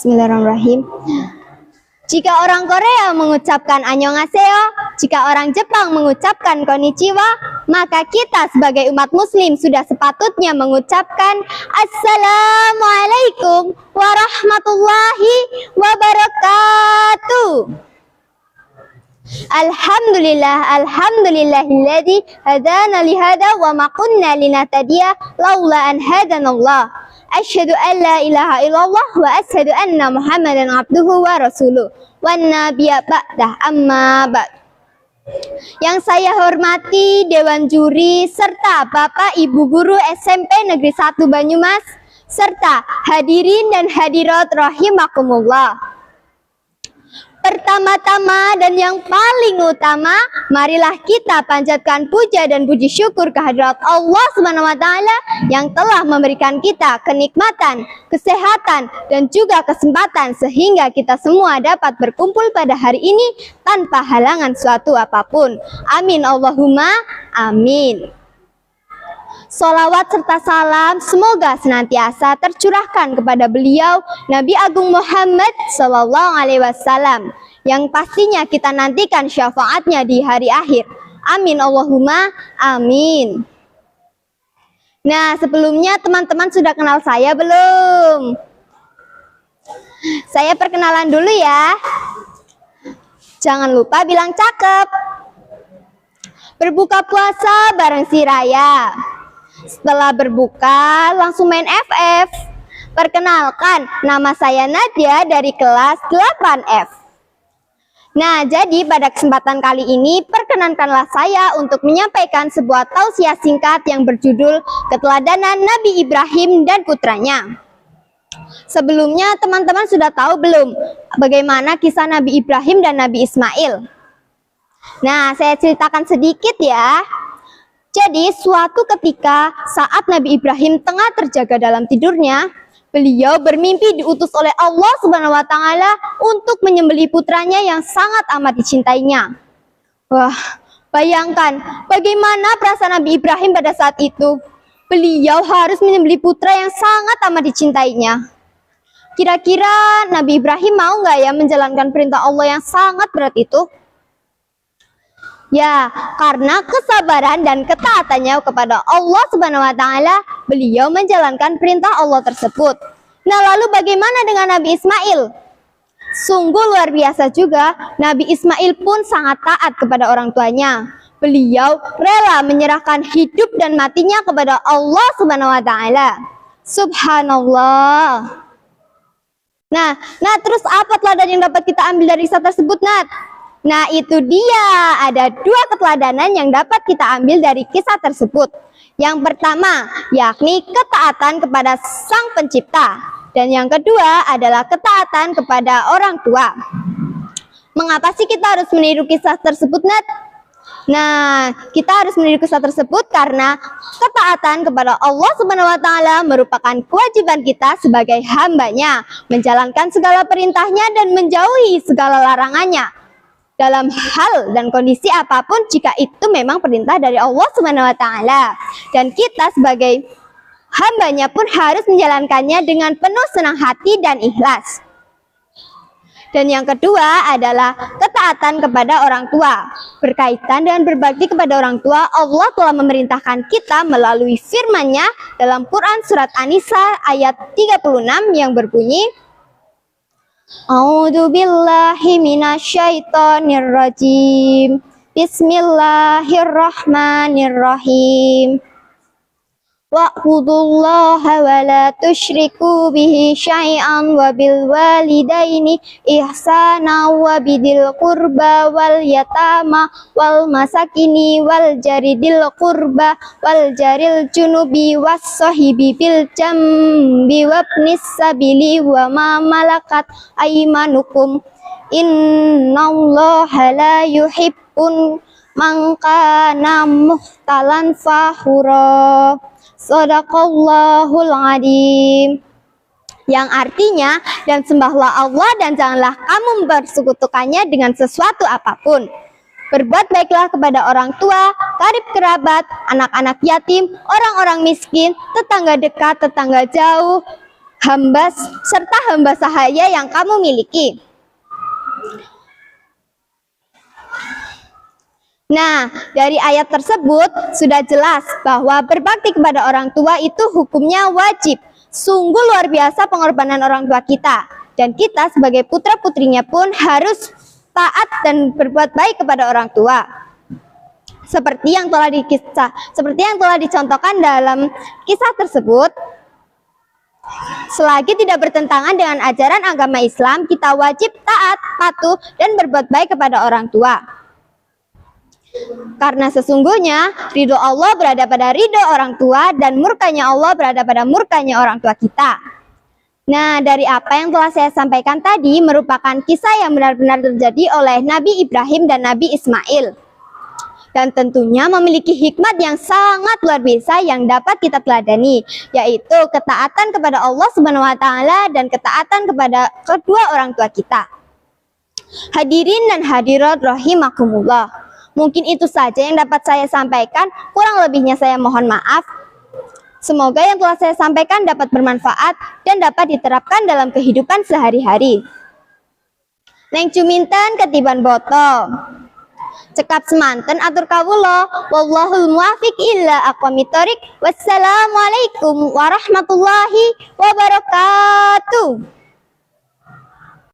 Bismillahirrahmanirrahim. Jika orang Korea mengucapkan annyeonghaseyo, jika orang Jepang mengucapkan konnichiwa, maka kita sebagai umat muslim sudah sepatutnya mengucapkan Assalamualaikum warahmatullahi wabarakatuh. Alhamdulillahilladzi hadana lihada wa ma kunna linahtadiya laula an hadanallah. Asyhadu an la ilaha illallah wa asyhadu anna Muhammadan abduhu wa rasuluh. Wan nabiyya ba'dah amma ba'd. Yang saya hormati Dewan Juri serta Bapak Ibu Guru SMP Negeri 1 Banyumas serta hadirin dan hadirat rahimakumullah. Pertama-tama dan yang paling utama, marilah kita panjatkan puja dan puji syukur kehadirat Allah SWT yang telah memberikan kita kenikmatan, kesehatan, dan juga kesempatan sehingga kita semua dapat berkumpul pada hari ini tanpa halangan suatu apapun. Amin Allahumma amin. Sholawat serta salam semoga senantiasa tercurahkan kepada beliau Nabi Agung Muhammad SAW yang pastinya kita nantikan syafaatnya di hari akhir. Amin Allahumma amin. Nah, sebelumnya teman-teman sudah kenal saya belum? Saya perkenalan dulu ya. Jangan lupa bilang cakep. Berbuka puasa bareng si Raya. Setelah berbuka, langsung main FF. Perkenalkan, nama saya Nadia dari kelas 8F. Nah, jadi pada kesempatan kali ini, perkenankanlah saya untuk menyampaikan sebuah tausiah singkat yang berjudul Keteladanan Nabi Ibrahim dan Putranya. Sebelumnya, teman-teman sudah tahu belum bagaimana kisah Nabi Ibrahim dan Nabi Ismail? Nah, saya ceritakan sedikit ya. Jadi suatu ketika saat Nabi Ibrahim tengah terjaga dalam tidurnya, beliau bermimpi diutus oleh Allah SWT untuk menyembelih putranya yang sangat amat dicintainya. Wah, bayangkan bagaimana perasaan Nabi Ibrahim pada saat itu. Beliau harus menyembelih putra yang sangat amat dicintainya. Kira-kira Nabi Ibrahim mau nggak ya menjalankan perintah Allah yang sangat berat itu? Ya, karena kesabaran dan ketaatannya kepada Allah SWT, beliau menjalankan perintah Allah tersebut. Nah, lalu bagaimana dengan Nabi Ismail? Sungguh luar biasa juga, Nabi Ismail pun sangat taat kepada orang tuanya. Beliau rela menyerahkan hidup dan matinya kepada Allah SWT. Subhanallah. Nah, terus apa teladan yang dapat kita ambil dari kisah tersebut, Nat? Nah, itu dia, ada dua keteladanan yang dapat kita ambil dari kisah tersebut. Yang pertama, yakni ketaatan kepada Sang Pencipta. Dan yang kedua adalah ketaatan kepada orang tua. Mengapa sih kita harus meniru kisah tersebut, Nat? Nah, kita harus meniru kisah tersebut karena ketaatan kepada Allah SWT merupakan kewajiban kita sebagai hambanya, menjalankan segala perintahnya dan menjauhi segala larangannya. Dalam hal dan kondisi apapun jika itu memang perintah dari Allah SWT. Dan kita sebagai hambanya pun harus menjalankannya dengan penuh senang hati dan ikhlas. Dan yang kedua adalah ketaatan kepada orang tua. Berkaitan dengan berbakti kepada orang tua, Allah telah memerintahkan kita melalui firman-Nya dalam Quran Surat An-Nisa ayat 36 yang berbunyi, A'udzu billahi minasyaitonir rajim. Bismillahirrahmanirrahim. Wa'budullaha wa la tusyriku bihi syai'an wa bil walidaini ihsana wa bidil qurba wal yatama wal masakini wal jaridil qurba wal jaril junubi was sahibi bil jambi wabnis sabili wa ma malakat aymanukum innallaha la yuhibbun man kana muhtalan fakhura. Shadaqallahul adzim. Yang artinya, dan sembahlah Allah dan janganlah kamu mempersekutukannya dengan sesuatu apapun. Berbuat baiklah kepada orang tua, karib kerabat, anak-anak yatim, orang-orang miskin, tetangga dekat, tetangga jauh, hamba sahaya yang kamu miliki. Nah, dari ayat tersebut sudah jelas bahwa berbakti kepada orang tua itu hukumnya wajib. Sungguh luar biasa pengorbanan orang tua kita. Dan kita sebagai putra-putrinya pun harus taat dan berbuat baik kepada orang tua. Seperti yang telah dicontohkan dalam kisah tersebut, selagi tidak bertentangan dengan ajaran agama Islam, kita wajib taat, patuh, dan berbuat baik kepada orang tua. Karena sesungguhnya ridho Allah berada pada ridho orang tua dan murkanya Allah berada pada murkanya orang tua kita. Nah, dari apa yang telah saya sampaikan tadi merupakan kisah yang benar-benar terjadi oleh Nabi Ibrahim dan Nabi Ismail. Dan tentunya memiliki hikmat yang sangat luar biasa yang dapat kita teladani, yaitu ketaatan kepada Allah Subhanahu wa taala dan ketaatan kepada kedua orang tua kita. Hadirin dan hadirat rahimakumullah. Mungkin itu saja yang dapat saya sampaikan, kurang lebihnya saya mohon maaf. Semoga yang telah saya sampaikan dapat bermanfaat dan dapat diterapkan dalam kehidupan sehari-hari. Neng cuminten ketiban boto. Cekap semanten atur kawula, wallahul muwafiq illa aqwamit thoriq. Wassalamualaikum warahmatullahi wabarakatuh.